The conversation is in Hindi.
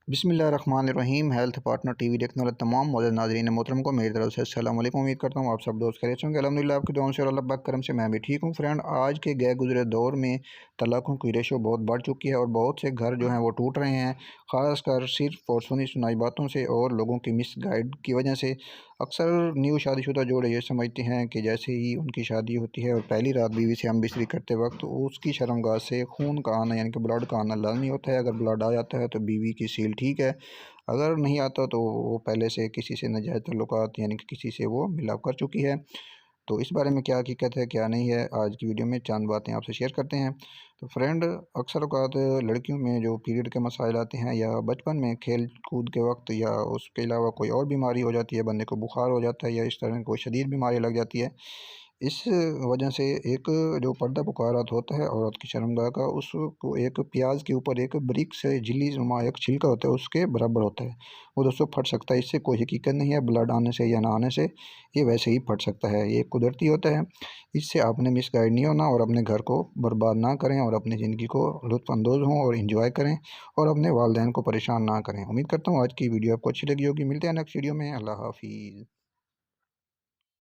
बिस्मिल्लाहिर्रहमानिर्रहीम। हेल्थ पार्टनर टीवी देखने वाले तमाम मौजूद नाज़रीन मोहतरम को मेरी तरफ से अस्सलाम वालेकुम। उम्मीद करता हूँ आप सब दोस्त खैरियत से होंगे। अल्हम्दुलिल्लाह आपकी दुआओं से और अल्लाह पाक करम से मैं भी ठीक हूँ। फ्रेंड, आज के गए गुजरे दौर में तलाक़ों की रेशो बहुत बढ़ चुकी है और बहुत से घर जो हैं वो टूट रहे हैं, ख़ासकर सिर्फ और सुनी सुनाई बातों से और लोगों की मिसगाइड की वजह से। अक्सर न्यू शादीशुदा जोड़े ये समझते हैं कि जैसे ही उनकी शादी होती है और पहली रात बीवी से हम बिस्तरी करते वक्त उसकी शर्मगाह से खून का आना यानी कि ब्लड का आना लाजमी होता है। अगर ब्लड आ जाता है तो बीवी की सील ठीक है, अगर नहीं आता तो वो पहले से किसी से नाजायज़ ताल्लुकात यानी कि किसी से वो मिलाप कर चुकी है। तो इस बारे में क्या हकीकत है, क्या नहीं है, आज की वीडियो में चंद बातें आपसे शेयर करते हैं। तो फ्रेंड, अक्सर औक़ात लड़कियों में जो पीरियड के मसाइल आते हैं या बचपन में खेल कूद के वक्त या उसके अलावा कोई और बीमारी हो जाती है, बंदे को बुखार हो जाता है या इस तरह की कोई शदीद बीमारी लग जाती है, इस वजह से एक जो पर्दा पुकारत होता है औरत की शर्मगाह का, उसको एक प्याज के ऊपर एक बारीक से झिल्ली नुमा एक छिलका होता है उसके बराबर होता है, वो दोस्तों फट सकता है। इससे कोई हकीकत नहीं है ब्लड आने से या ना आने से, ये वैसे ही फट सकता है, ये कुदरती होता है। इससे आपने मिसगाइड नहीं होना और अपने घर को बर्बाद ना करें और अपनी ज़िंदगी को लुत्फ़अंदोज़ हों और इंजॉय करें और अपने वालिदैन को परेशान ना करें। उम्मीद करता हूँ आज की वीडियो आपको अच्छी लगी होगी। मिलते हैं नेक्स्ट वीडियो में। अल्लाह हाफ़िज़।